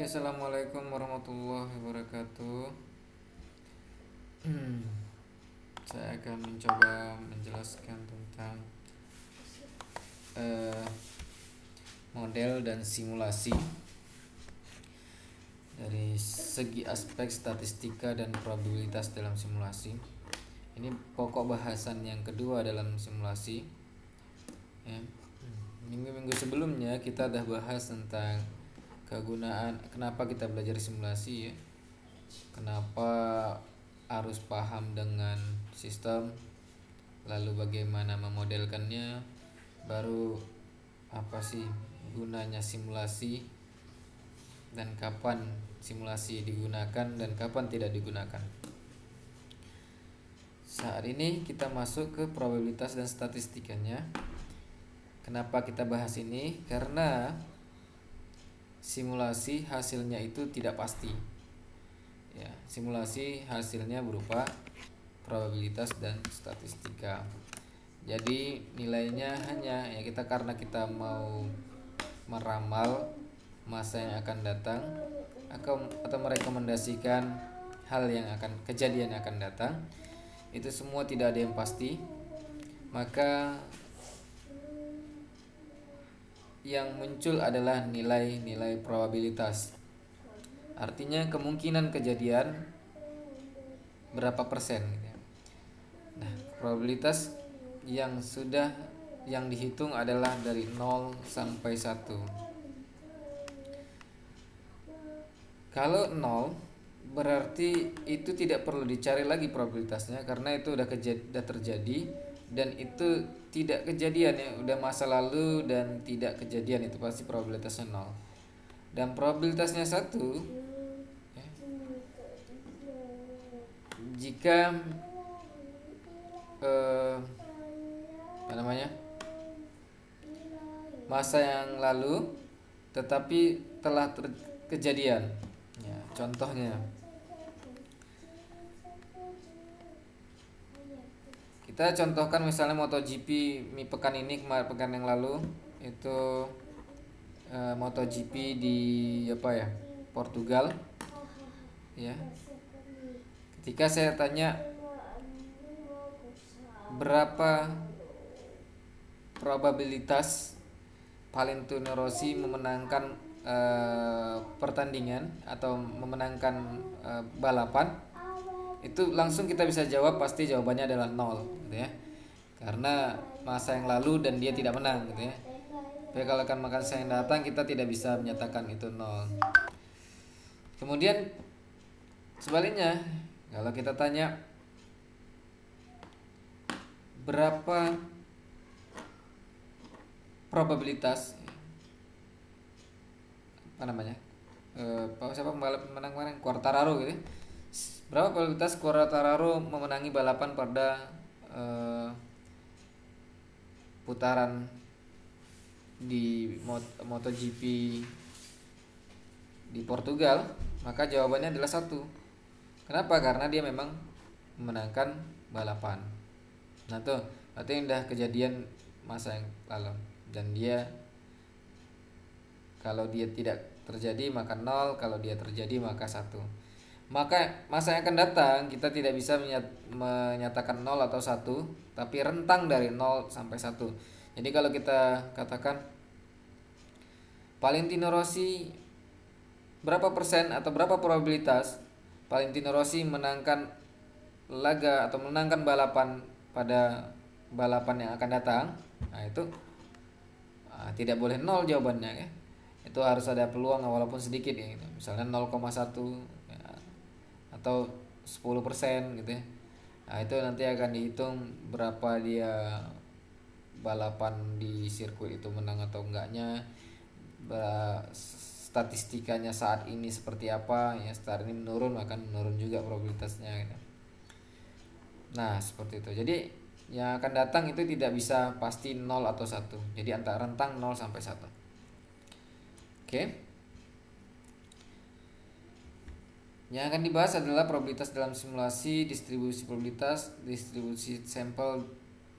Oke, assalamualaikum warahmatullahi wabarakatuh. Saya akan mencoba menjelaskan tentang eh, model dan simulasi dari segi aspek statistika dan probabilitas dalam simulasi. Ini pokok bahasan yang kedua dalam simulasi. Ya. Minggu-minggu sebelumnya kita sudah bahas tentang kegunaan kenapa kita belajar simulasi ya. Kenapa harus paham dengan sistem, lalu bagaimana memodelkannya, baru apa sih gunanya simulasi, dan kapan simulasi digunakan dan kapan tidak digunakan. Saat ini kita masuk ke probabilitas dan statistikanya. Kenapa kita bahas ini? Karena simulasi hasilnya itu tidak pasti. Ya, simulasi hasilnya berupa probabilitas dan statistika. Jadi nilainya hanya ya karena kita mau meramal masa yang akan datang atau merekomendasikan hal yang akan kejadian yang akan datang. Itu semua tidak ada yang pasti. Maka yang muncul adalah nilai-nilai probabilitas. Artinya kemungkinan kejadian berapa persen gitu ya. Nah, probabilitas yang dihitung adalah dari 0 sampai 1. Kalau 0 berarti itu tidak perlu dicari lagi probabilitasnya karena itu udah terjadi dan itu tidak kejadian ya, udah masa lalu dan tidak kejadian, itu pasti probabilitasnya 0. Dan probabilitasnya 1 ya, jika apa namanya masa yang lalu tetapi telah kejadian ya, contohnya kita contohkan misalnya MotoGP pekan ini, pekan yang lalu itu MotoGP di Portugal ya. Ketika saya tanya berapa probabilitas Valentino Rossi memenangkan pertandingan atau memenangkan balapan, itu langsung kita bisa jawab pasti jawabannya adalah 0 gitu ya. Karena masa yang lalu dan dia tidak menang gitu ya. Tapi kalau akan masa yang datang kita tidak bisa menyatakan itu 0. Kemudian sebaliknya, kalau kita tanya berapa probabilitas siapa pembalap menang kemarin, Quartararo gitu ya. Berapa probabilitas Quartararo memenangi balapan pada putaran di MotoGP di Portugal? Maka jawabannya adalah 1. Kenapa? Karena dia memang memenangkan balapan. Nah tuh, berarti udah kejadian masa yang lalu. Dan dia, kalau dia tidak terjadi maka 0, kalau dia terjadi maka 1. Maka masa yang akan datang kita tidak bisa menyatakan 0 atau 1, tapi rentang dari 0 sampai 1. Jadi kalau kita katakan Valentino Rossi berapa persen atau berapa probabilitas Valentino Rossi menangkan laga atau menangkan balapan pada balapan yang akan datang, nah itu tidak boleh 0 jawabannya ya. Itu harus ada peluang walaupun sedikit ya, gitu. Misalnya 0,1 ya, atau 10% gitu ya. Nah itu nanti akan dihitung berapa dia balapan di sirkuit itu menang atau enggaknya, statistikanya saat ini seperti apa ya. Saat ini menurun maka menurun juga probabilitasnya gitu. Nah seperti itu. Jadi yang akan datang itu tidak bisa pasti 0 atau 1. Jadi antara rentang 0 sampai 1. Oke. Yang akan dibahas adalah probabilitas dalam simulasi, distribusi probabilitas, distribusi sampel,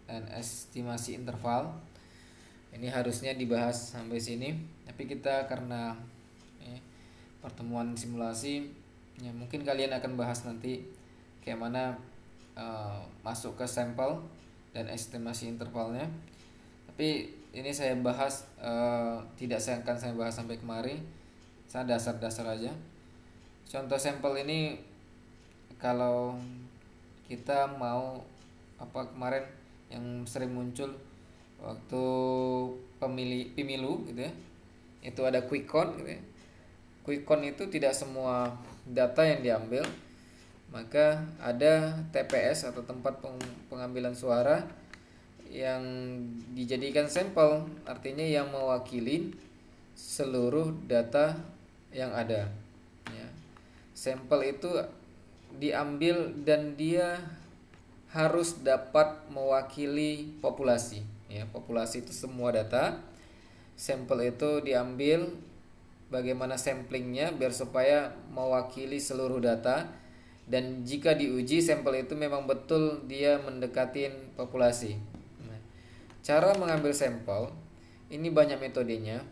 dan estimasi interval. Ini harusnya dibahas sampai sini, tapi kita karena pertemuan simulasi ya, mungkin kalian akan bahas nanti kayak mana masuk ke sampel dan estimasi intervalnya. Tapi ini saya bahas tidak akan saya bahas sampai kemari. Saya dasar-dasar aja. Contoh sampel ini kalau kita mau kemarin yang sering muncul waktu pemilu gitu ya, itu ada quick count gitu ya. Quick count itu tidak semua data yang diambil, maka ada TPS atau tempat pengambilan suara yang dijadikan sampel, artinya yang mewakili seluruh data yang ada ya. Sampel itu diambil dan dia harus dapat mewakili populasi ya. Populasi itu semua data. Sampel itu diambil, bagaimana samplingnya biar supaya mewakili seluruh data, dan jika diuji sampel itu memang betul dia mendekatin populasi. Nah, cara mengambil sampel ini banyak metodenya.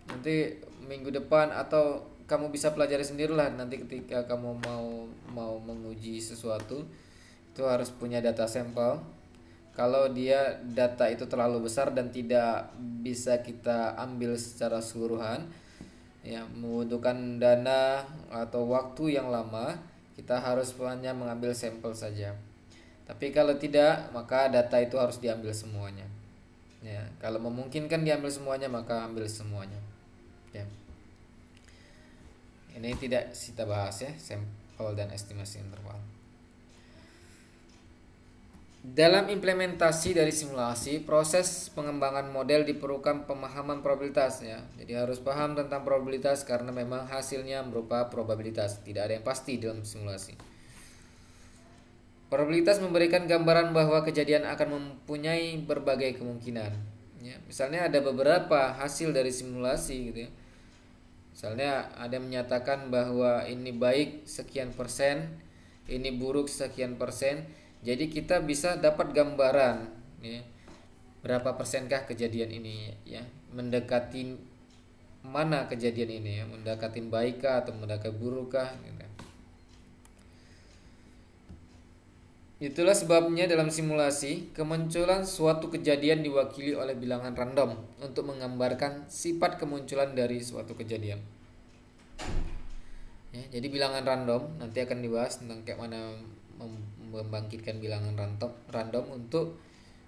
Nanti minggu depan atau kamu bisa pelajari sendirilah nanti ketika kamu mau menguji sesuatu, itu harus punya data sampel. Kalau dia data itu terlalu besar dan tidak bisa kita ambil secara keseluruhan ya, membutuhkan dana atau waktu yang lama, kita harus hanya mengambil sampel saja. Tapi kalau tidak, maka data itu harus diambil semuanya ya. Kalau memungkinkan diambil semuanya, maka ambil semuanya ya. Ini tidak kita bahas ya, sampel dan estimasi interval. Dalam implementasi dari simulasi, proses pengembangan model diperlukan pemahaman probabilitas ya. Jadi harus paham tentang probabilitas karena memang hasilnya berupa probabilitas. Tidak ada yang pasti dalam simulasi. Probabilitas memberikan gambaran bahwa kejadian akan mempunyai berbagai kemungkinan. Ya, misalnya ada beberapa hasil dari simulasi gitu ya. Misalnya ada yang menyatakan bahwa ini baik sekian persen, ini buruk sekian persen. Jadi kita bisa dapat gambaran ya, berapa persenkah kejadian ini ya, mendekati mana kejadian ini ya, mendekati baikkah atau mendekati burukkah gitu. Itulah sebabnya dalam simulasi kemunculan suatu kejadian diwakili oleh bilangan random untuk menggambarkan sifat kemunculan dari suatu kejadian. Ya, jadi bilangan random nanti akan dibahas tentang kayak mana membangkitkan bilangan random untuk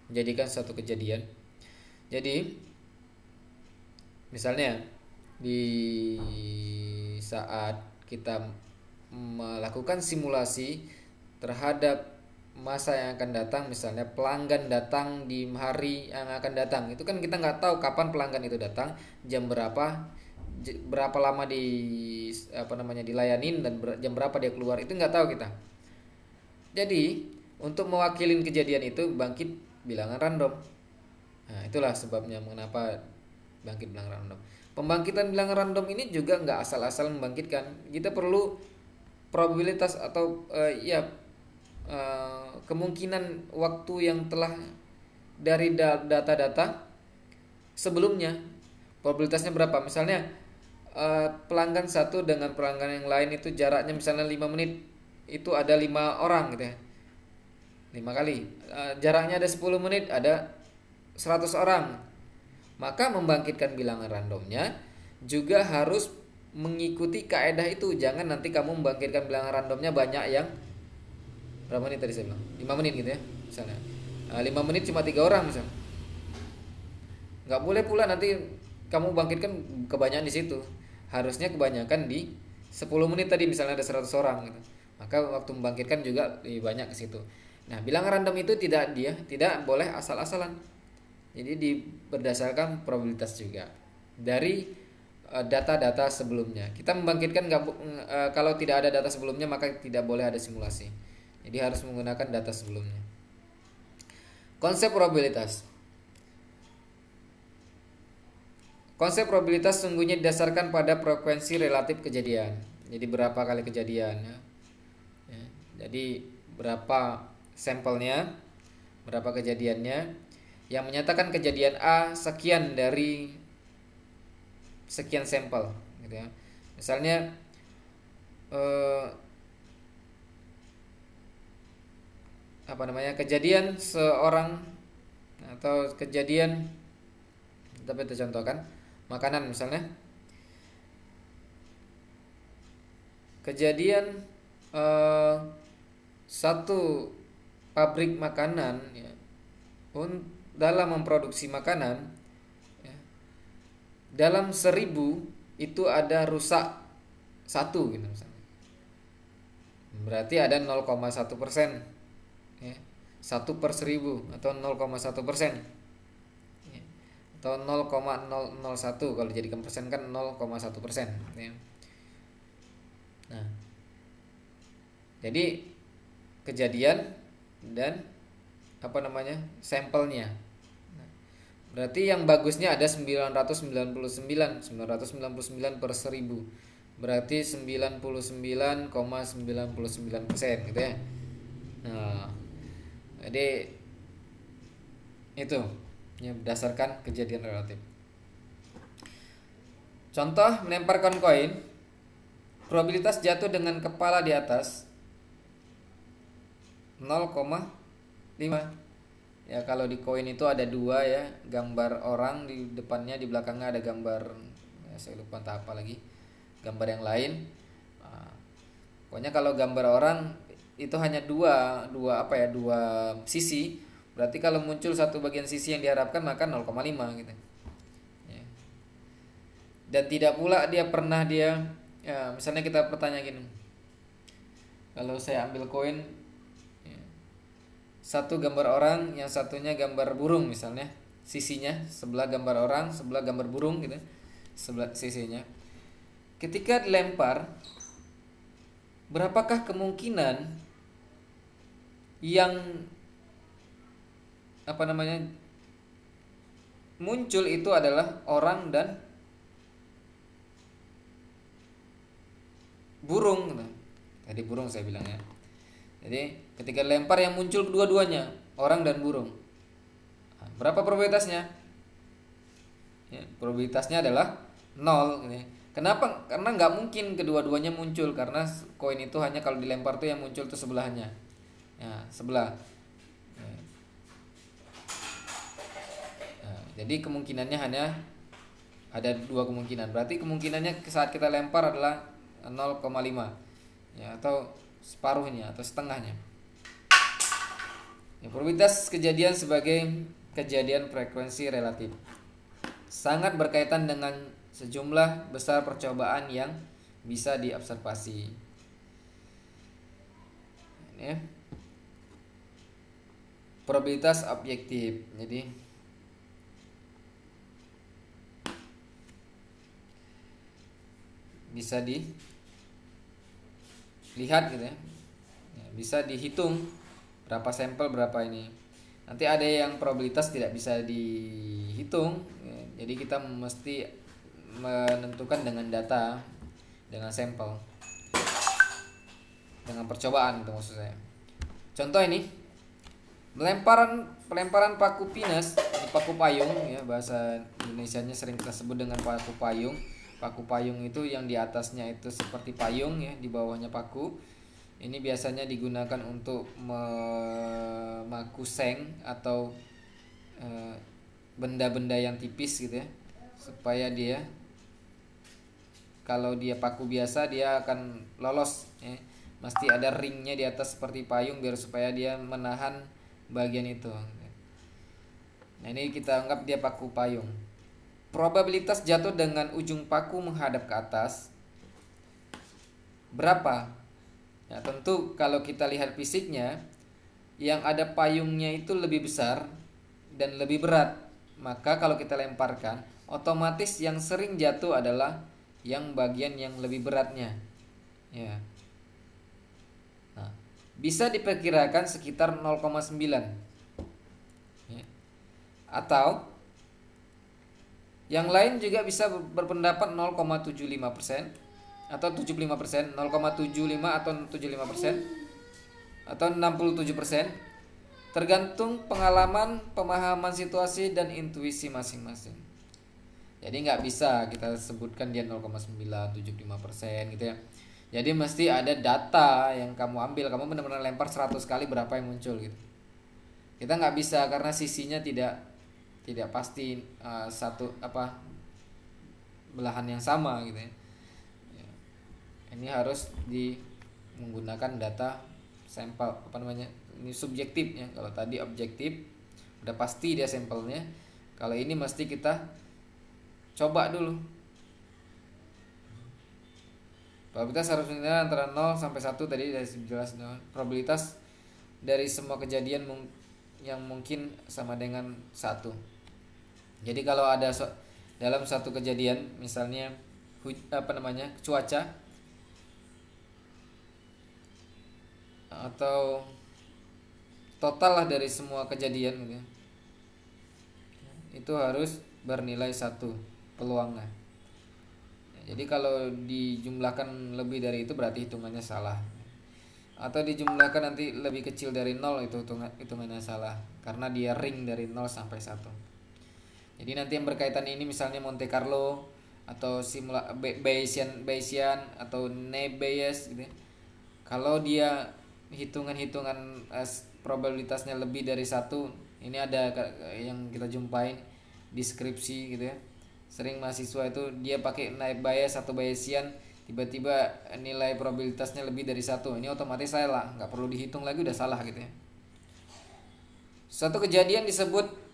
menjadikan suatu kejadian. Jadi misalnya di saat kita melakukan simulasi terhadap masa yang akan datang, misalnya pelanggan datang di hari yang akan datang, itu kan kita nggak tahu kapan pelanggan itu datang, jam berapa lama dilayanin, dan jam berapa dia keluar, itu nggak tahu kita. Jadi untuk mewakili kejadian itu bangkit bilangan random. Nah, itulah sebabnya mengapa bangkit bilangan random. Pembangkitan bilangan random ini juga nggak asal-asal membangkitkan. Kita perlu probabilitas atau kemungkinan waktu yang telah dari data-data sebelumnya, probabilitasnya berapa. Misalnya pelanggan satu dengan pelanggan yang lain itu jaraknya misalnya 5 menit, itu ada 5 orang gitu ya, 5 kali. Jaraknya ada 10 menit, ada 100 orang. Maka membangkitkan bilangan randomnya juga harus mengikuti kaedah itu. Jangan nanti kamu membangkitkan bilangan randomnya banyak yang berapa menit tadi saya bilang? 5 menit gitu ya misalnya. 5 menit cuma 3 orang misalnya. Nggak boleh pula nanti kamu bangkitkan kebanyakan di situ. Harusnya kebanyakan di 10 menit tadi misalnya ada 100 orang gitu. Maka waktu membangkitkan juga lebih banyak ke situ. Nah, bilangan random itu tidak boleh asal-asalan. Jadi berdasarkan probabilitas juga dari data-data sebelumnya. Kita membangkitkan kalau tidak ada data sebelumnya maka tidak boleh ada simulasi. Jadi harus menggunakan data sebelumnya. Konsep probabilitas. Konsep probabilitas sungguhnya didasarkan pada frekuensi relatif kejadian. Jadi berapa kali kejadian ya. Jadi berapa sampelnya, berapa kejadiannya, yang menyatakan kejadian A sekian dari sekian sampel gitu ya. Misalnya eh, kejadian seorang atau kejadian, tapi kita contohkan makanan misalnya, kejadian eh, satu pabrik makanan ya, dalam memproduksi makanan ya, dalam 1.000 itu ada rusak satu gitu misalnya, berarti ada 0,1% ya, 1/1.000 atau 0,1% ya, atau 0,001 kalau dijadikan persen kan 0,1% ya. Nah, jadi kejadian dan sampelnya. Nah, berarti yang bagusnya ada 999 berarti 99,99% gitu ya. Nah, jadi itu ya berdasarkan kejadian relatif. Contoh melemparkan koin, probabilitas jatuh dengan kepala di atas 0,5. Ya kalau di koin itu ada dua ya, gambar orang di depannya, di belakangnya ada gambar ya, saya lupa entah apa lagi, gambar yang lain. Nah, pokoknya kalau gambar orang itu hanya dua sisi, berarti kalau muncul satu bagian sisi yang diharapkan maka 0,5 gitu ya. Dan tidak pula dia pernah ya, misalnya kita bertanya gini, kalau saya ambil koin ya, satu gambar orang, yang satunya gambar burung misalnya, sisinya sebelah gambar orang, sebelah gambar burung gitu, sebelah sisinya. Ketika dilempar, berapakah kemungkinan yang muncul itu adalah orang dan burung? Nah, tadi burung saya bilang ya. Jadi ketika lempar yang muncul kedua-duanya orang dan burung. Nah, berapa probabilitasnya? Ya, probabilitasnya adalah 0. Kenapa? Karena nggak mungkin kedua-duanya muncul, karena koin itu hanya kalau dilempar tuh yang muncul tuh sebelahnya. Ya, sebelah. Nah, jadi kemungkinannya hanya ada dua kemungkinan. Berarti kemungkinannya saat kita lempar adalah 0,5 ya, atau separuhnya atau setengahnya. Ya, probabilitas kejadian sebagai kejadian frekuensi relatif sangat berkaitan dengan sejumlah besar percobaan yang bisa diobservasi. Ini ya. Probabilitas objektif. Jadi bisa dilihat gitu ya. Bisa dihitung berapa sampel berapa ini. Nanti ada yang probabilitas tidak bisa dihitung ya. Jadi kita mesti menentukan dengan data, dengan sampel, dengan percobaan itu maksud saya. Contoh ini, pelemparan paku pinus di paku payung ya, bahasa Indonesianya sering kita sebut dengan paku payung. Paku payung itu yang di atasnya itu seperti payung ya, di bawahnya paku. Ini biasanya digunakan untuk memaku seng atau benda-benda yang tipis gitu ya, supaya dia, kalau dia paku biasa dia akan lolos ya. Mesti ada ringnya di atas seperti payung biar supaya dia menahan bagian itu. Nah, ini kita anggap dia paku payung. Probabilitas jatuh dengan ujung paku menghadap ke atas berapa? Ya, tentu kalau kita lihat fisiknya, yang ada payungnya itu lebih besar dan lebih berat. Maka kalau kita lemparkan, otomatis yang sering jatuh adalah yang bagian yang lebih beratnya. Ya. Nah, bisa diperkirakan sekitar 0,9. Ya. Atau yang lain juga bisa berpendapat 0,75% atau 75%, 0,75 atau 75% atau 67%, tergantung pengalaman, pemahaman situasi dan intuisi masing-masing. Jadi nggak bisa kita sebutkan dia 0,9, 75% gitu ya. Jadi mesti ada data yang kamu ambil, kamu benar-benar lempar 100 kali berapa yang muncul gitu. Kita nggak bisa karena sisinya tidak pasti satu belahan yang sama gitu ya. Ini harus menggunakan data sampel ini subjektif ya. Kalau tadi objektif udah pasti dia sampelnya, kalau ini mesti kita coba dulu. Probabilitas harus menilai antara 0 sampai 1 tadi dari jelas. Probabilitas dari semua kejadian yang mungkin sama dengan 1. Jadi kalau ada dalam satu kejadian misalnya cuaca atau total lah dari semua kejadian gitu, itu harus bernilai 1 peluangnya. Jadi kalau dijumlahkan lebih dari itu berarti hitungannya salah. Atau dijumlahkan nanti lebih kecil dari 0 itu hitungannya salah karena dia ring dari 0 sampai 1. Jadi nanti yang berkaitan ini misalnya Monte Carlo atau Bayesian atau Bayes gitu ya. Kalau dia hitungan-hitungan probabilitasnya lebih dari 1, ini ada yang kita jumpain deskripsi gitu ya. Sering mahasiswa itu dia pakai Bayes atau Bayesian, tiba-tiba nilai probabilitasnya lebih dari 1, ini otomatis salah, nggak perlu dihitung lagi udah salah gitu ya. Suatu kejadian disebut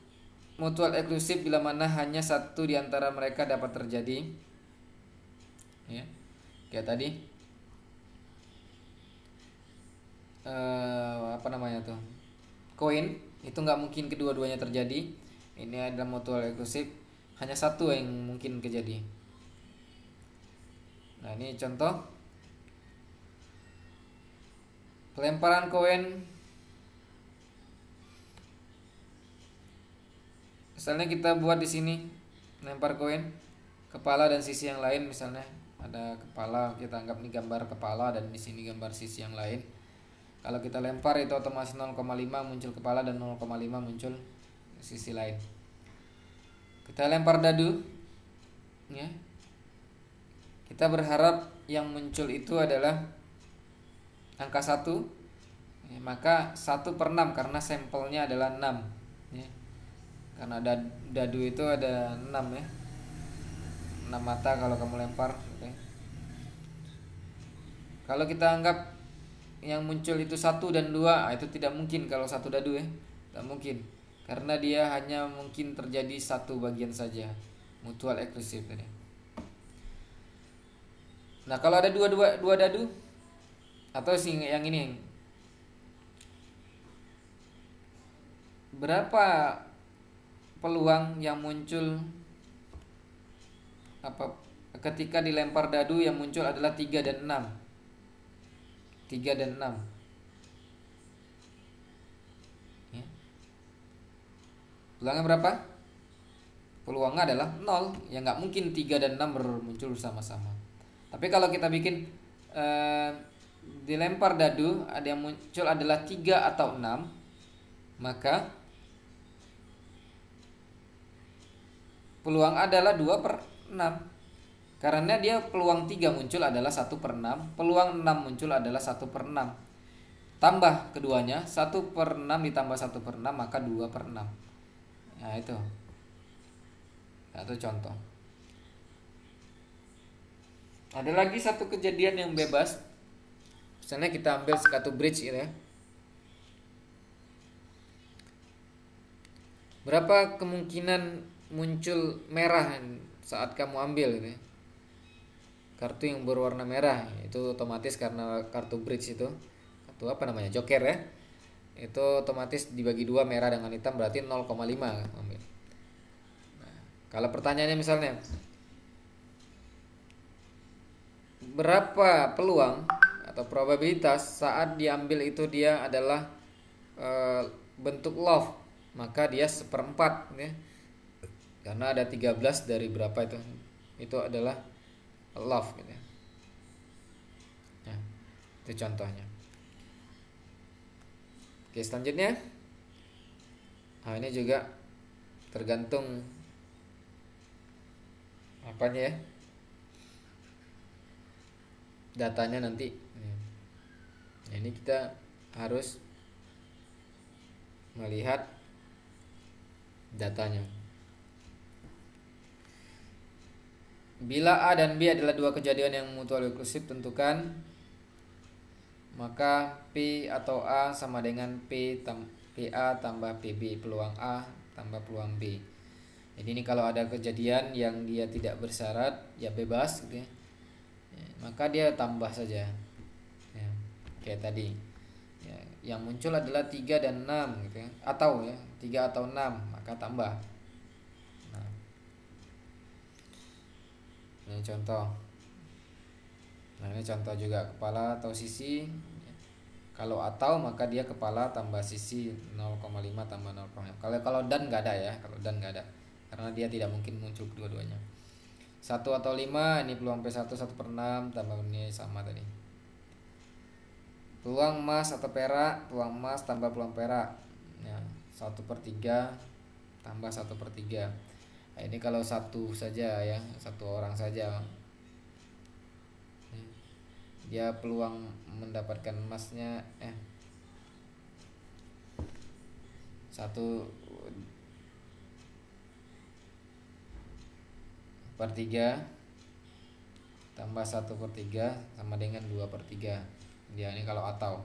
mutual eksklusif bila mana hanya satu di antara mereka dapat terjadi ya. Kayak tadi koin itu nggak mungkin kedua-duanya terjadi. Ini adalah mutual eksklusif, hanya satu yang mungkin kejadian. Nah ini contoh pelemparan koin. Misalnya kita buat di sini lempar koin, kepala dan sisi yang lain, misalnya ada kepala, kita anggap ini gambar kepala dan di sini gambar sisi yang lain. Kalau kita lempar itu otomatis 0,5 muncul kepala dan 0,5 muncul sisi lain. Kita lempar dadu ya. Kita berharap yang muncul itu adalah angka 1 ya, maka 1/6 karena sampelnya adalah 6 ya. Karena dadu itu ada 6 ya, 6 mata kalau kamu lempar okay. Kalau kita anggap yang muncul itu 1 dan 2, itu tidak mungkin kalau 1 dadu ya, tidak mungkin karena dia hanya mungkin terjadi satu bagian saja, mutual eksklusif tadi. Nah kalau ada dua dadu atau yang ini, berapa peluang yang muncul ketika dilempar dadu yang muncul adalah 3 dan 6. 3 dan 6 ya. Peluangnya berapa? Peluangnya adalah 0. Ya nggak mungkin 3 dan 6 muncul bersama-sama. Tapi kalau kita bikin dilempar dadu ada yang muncul adalah 3 atau 6, maka peluang adalah 2/6. Karena dia peluang 3 muncul adalah 1/6, peluang 6 muncul adalah 1/6. Tambah keduanya, 1/6 ditambah 1/6 maka 2/6. Nah itu. Satu contoh. Ada lagi satu kejadian yang bebas. Misalnya kita ambil satu bridge gitu ya. Berapa kemungkinan muncul merah saat kamu ambil gitu ya? Kartu yang berwarna merah itu otomatis karena kartu bridge itu, kartu joker ya, itu otomatis dibagi 2, merah dengan hitam, berarti 0,5 ambil. Nah, kalau pertanyaannya misalnya berapa peluang atau probabilitas saat diambil itu dia adalah bentuk love, maka dia 1/4 ya. Karena ada 13 dari berapa itu adalah love gitu ya. Nah, itu contohnya. Oke, selanjutnya. Nah, ini juga tergantung apanya ya. datanya nanti. Nah, ini kita harus melihat datanya. Bila A dan B adalah dua kejadian yang mutual eksklusif, tentukan maka P atau A sama dengan PA tambah PB, peluang A tambah peluang B. Jadi ini kalau ada kejadian yang dia tidak bersyarat, ya bebas gitu ya, maka dia tambah saja ya, kayak tadi ya, yang muncul adalah 3 dan 6 gitu ya, atau ya 3 atau 6, maka tambah. Nah, ini contoh. Nah, ini contoh juga kepala atau sisi. Kalau atau maka dia kepala tambah sisi 0,5 tambah 0,5. Kalau dan nggak ada ya, kalau dan nggak ada, karena dia tidak mungkin muncul kedua-duanya. 1 atau 5, ini peluang P1 1/6 tambah ini sama tadi. Peluang emas atau perak, peluang emas tambah peluang perak. Ya, 1/3 tambah 1/3. Nah, ini kalau satu saja ya, satu orang saja. Dia peluang mendapatkan emasnya 1/3 tambah 1/3 sama dengan 2/3. Dia ini kalau atau.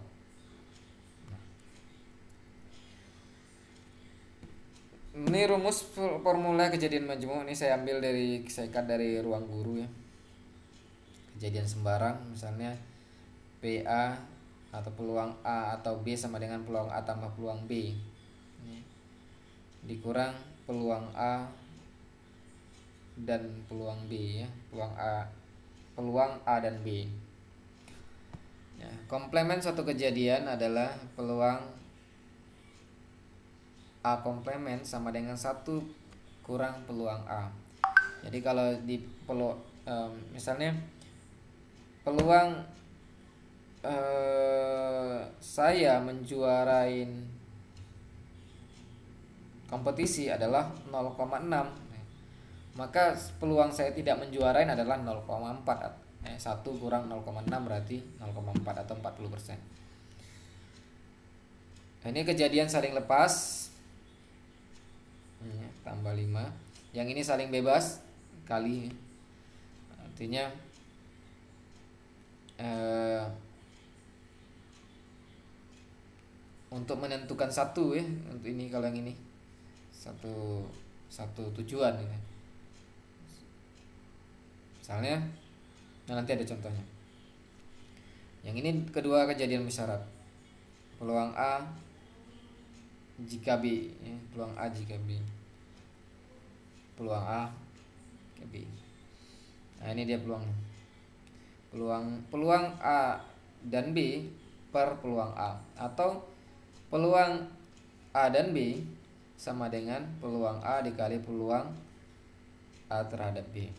Ini rumus formula kejadian majmuk, ini saya ambil dari, saya cut dari ruang guru ya. Kejadian sembarang, misalnya PA atau peluang A atau B sama dengan peluang A tambah peluang B dikurang peluang A dan peluang B ya, peluang A dan B ya. Komplement suatu kejadian adalah peluang A komplement sama dengan 1 kurang peluang A. Jadi kalau di misalnya peluang saya menjuarain kompetisi adalah 0,6, maka peluang saya tidak menjuarain adalah 0,4. 1 kurang 0,6 berarti 0,4 atau 40%. Ini kejadian saling lepas tambah 5. Yang ini saling bebas kali, artinya untuk menentukan satu ya, untuk ini kalau yang ini satu tujuan gitu. Misalnya, nah nanti ada contohnya. Yang ini kedua kejadian mensyarat. Peluang A jika B ya, peluang A jika B, peluang A jika B. Nah ini dia peluang A dan B per peluang A, atau peluang A dan B sama dengan peluang A dikali peluang A terhadap B.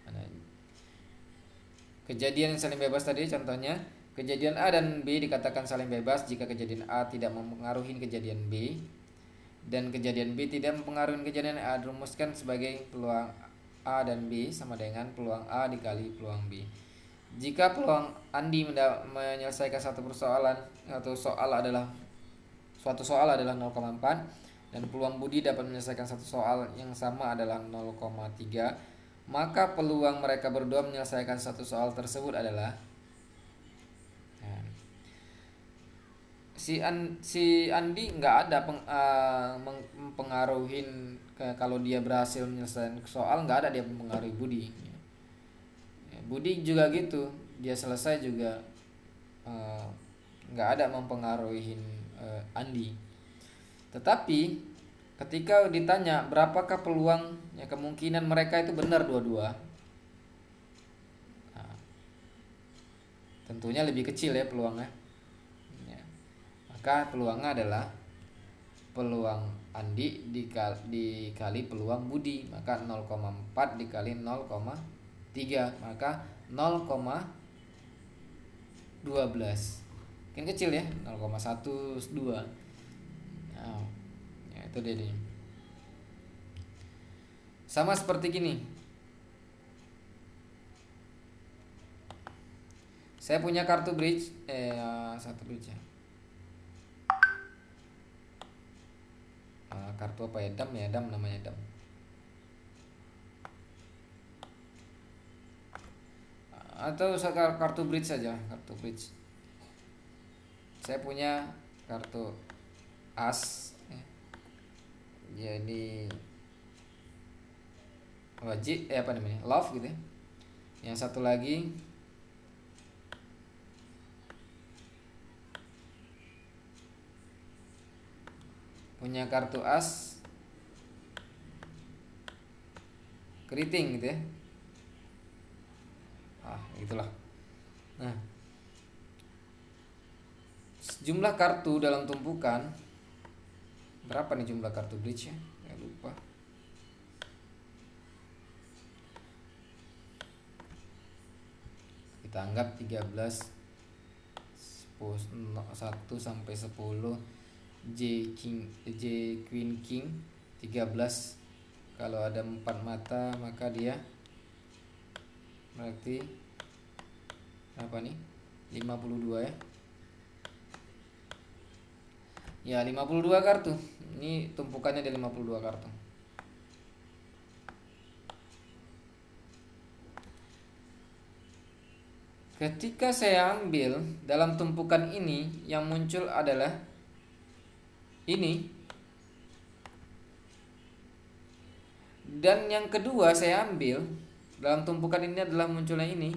Nah, kejadian saling bebas tadi contohnya, kejadian A dan B dikatakan saling bebas jika kejadian A tidak mempengaruhi kejadian B dan kejadian B tidak mempengaruhi kejadian A. Dirumuskan sebagai peluang A dan B sama dengan peluang A dikali peluang B. Jika peluang Andi menyelesaikan suatu soal adalah 0,4 dan peluang Budi dapat menyelesaikan satu soal yang sama adalah 0,3, maka peluang mereka berdua menyelesaikan satu soal tersebut adalah si Andi nggak ada mempengaruhin kalau dia berhasil menyelesaikan soal, nggak ada dia mempengaruhi Budi. Budi juga gitu, dia selesai juga nggak ada mempengaruhi Andi. Tetapi ketika ditanya berapakah peluang ya, kemungkinan mereka itu benar dua-dua, nah, tentunya lebih kecil ya peluangnya ya. Maka peluangnya adalah peluang Andi dikali peluang Budi, maka 0,4 dikali 0,3, maka 0,12. Mungkin kecil ya, 0,12. Nah, ya itu dia nih. Sama seperti gini. Saya punya kartu bridge, satu bridge ya. Kartu apa ya? Dam ya, dam namanya, dam. Atau kartu bridge saja, kartu bridge. Saya punya kartu as ya. Jadi wajib apa namanya, love gitu ya. Yang satu lagi punya kartu as keriting gitu ya. Itulah. Nah, jumlah kartu dalam tumpukan berapa nih jumlah kartu bridge ya? Saya lupa. Kita anggap 13 1 sampai 10 J queen king 13. Kalau ada 4 mata maka dia berarti apa nih? 52 ya. Ya, 52 kartu. Ini tumpukannya ada 52 kartu. Ketika saya ambil dalam tumpukan ini, yang muncul adalah ini. Dan yang kedua saya ambil dalam tumpukan ini adalah munculnya ini.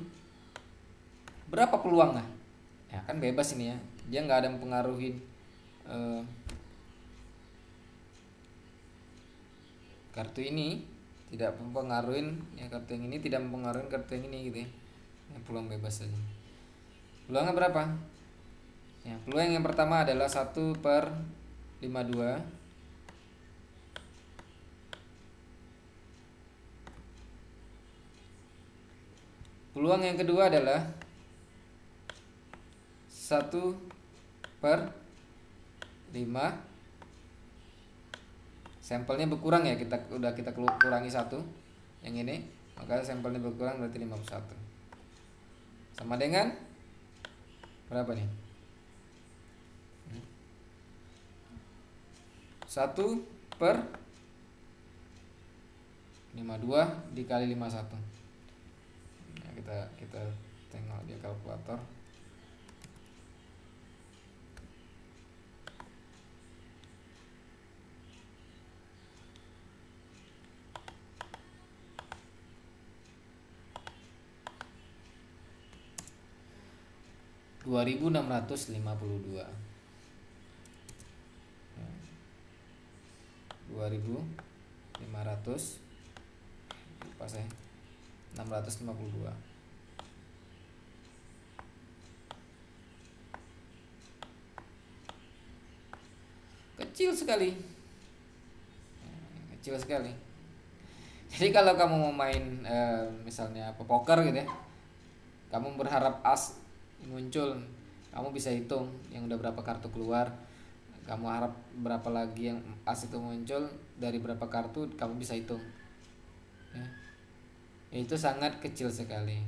Berapa peluangnya? Ya kan bebas ini ya. Dia nggak ada mempengaruhi kartu ini, tidak mempengaruhi ya, kartu yang ini tidak mempengaruhi kartu yang ini gitu ya. Peluang bebas saja. Peluangnya berapa? Ya, peluang yang pertama adalah 1/52. Peluang yang kedua adalah 1/5. Sampelnya berkurang ya, kita kurangi 1 yang ini, maka sampelnya berkurang berarti 51. Sama dengan berapa nih? 1/52 dikali 51. Nah, kita tengok di kalkulator. Dua 2.652. 2.500 lupa saya 652. Kecil sekali. Kecil sekali. Jadi kalau kamu mau main misalnya poker gitu ya, kamu berharap as muncul, kamu bisa hitung yang udah berapa kartu keluar, kamu harap berapa lagi yang as itu muncul, dari berapa kartu kamu bisa hitung ya. Itu sangat kecil sekali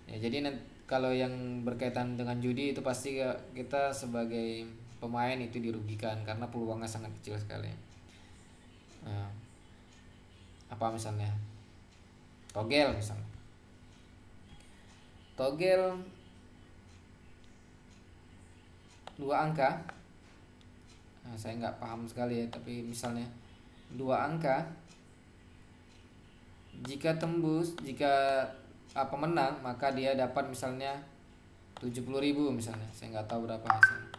ya. Jadi kalau yang berkaitan dengan judi itu pasti kita sebagai pemain itu dirugikan karena peluangnya sangat kecil sekali. Nah, apa misalnya togel misalnya. Togel 2 angka. Nah, saya nggak paham sekali ya, tapi misalnya 2 angka, jika tembus, jika menang, maka dia dapat misalnya 70.000 misalnya. Saya nggak tahu berapa hasilnya.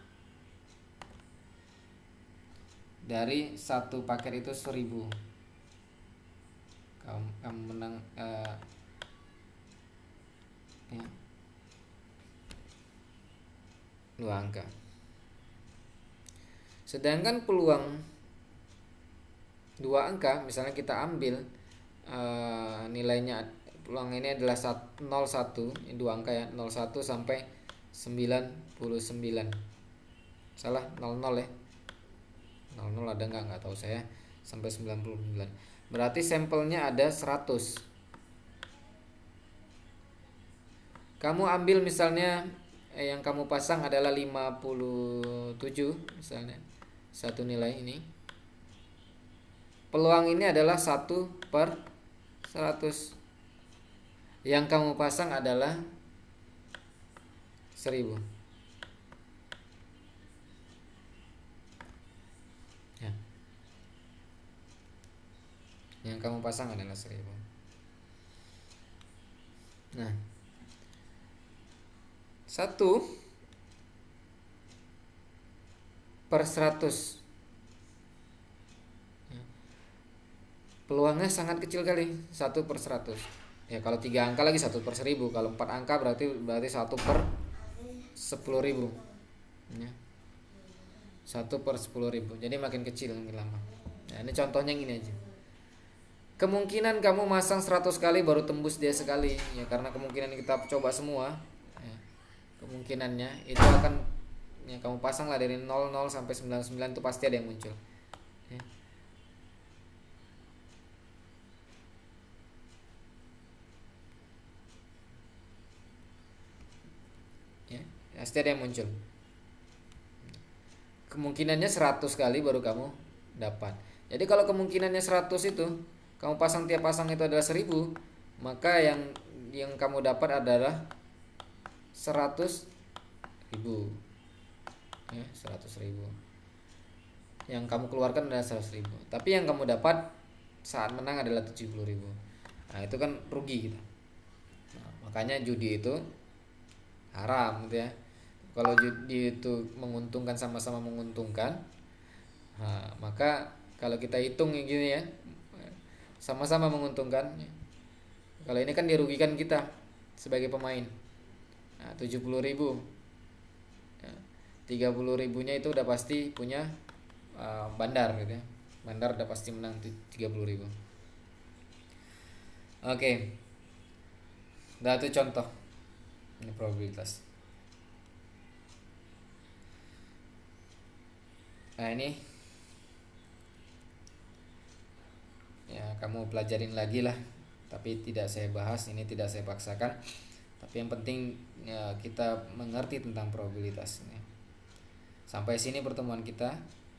Dari satu paket itu 1.000. Kamu menang ya. 2 angka. Sedangkan peluang 2 angka misalnya kita ambil nilainya, peluang ini adalah 01, ini 2 angka ya, 01 sampai 99. Salah, 00 ya. 00 ada enggak tahu saya, sampai 99. Berarti sampelnya ada 100. Kamu ambil misalnya yang kamu pasang adalah 57 misalnya. Satu nilai ini. Peluang ini adalah 1/100. Yang kamu pasang adalah 1000. Ya. Yang kamu pasang adalah 1000. Nah, 1/100. Peluangnya sangat kecil kali, 1/100. Ya kalau 3 angka lagi 1/1000. Kalau 4 angka berarti 1/10.000. Ya. 1/10.000. Jadi makin kecil makin lama. Nah, ini contohnya gini aja. Kemungkinan kamu masang 100 kali baru tembus dia sekali. Ya karena kemungkinan kita coba semua. Ya, kemungkinannya itu akan, ya kamu pasang lah dari 00 sampai 99 itu pasti ada yang muncul. Ya. Pasti ada yang muncul. Kemungkinannya 100 kali baru kamu dapat. Jadi kalau kemungkinannya 100 itu kamu pasang, tiap pasang itu adalah 1000, maka yang kamu dapat adalah 100.000. Ya, 100.000. Yang kamu keluarkan adalah 100.000. Tapi yang kamu dapat saat menang adalah 70.000. Nah, itu kan rugi kita. Nah, makanya judi itu haram gitu ya. Kalau judi itu menguntungkan, sama-sama menguntungkan, nah, maka kalau kita hitung gini ya, sama-sama menguntungkan. Kalau ini kan dirugikan kita sebagai pemain. Nah, 70.000, 30.000-nya itu udah pasti punya Bandar gitu ya. Bandar udah pasti menang 30.000. Oke. Nah, itu contoh. Ini probabilitas. Nah, ini ya kamu pelajarin lagi lah. Tapi tidak saya bahas, ini tidak saya paksakan. Tapi yang penting ya, kita mengerti tentang probabilitas. Sampai sini pertemuan kita.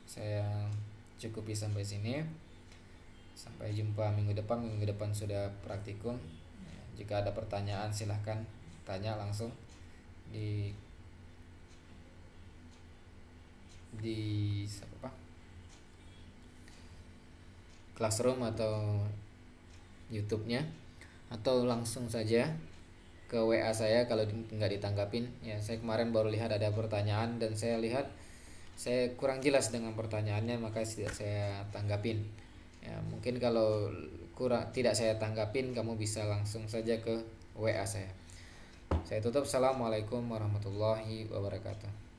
Saya cukupi sampai sini. Sampai jumpa minggu depan. Minggu depan sudah praktikum. Jika ada pertanyaan silahkan tanya langsung di apa, Classroom atau YouTube-nya, atau langsung saja ke WA saya kalau nggak ditanggapin. Ya, saya kemarin baru lihat ada pertanyaan dan saya lihat saya kurang jelas dengan pertanyaannya, maka tidak saya tanggapin. Ya, mungkin kalau tidak saya tanggapin, kamu bisa langsung saja ke WA saya. Saya tutup. Assalamualaikum warahmatullahi wabarakatuh.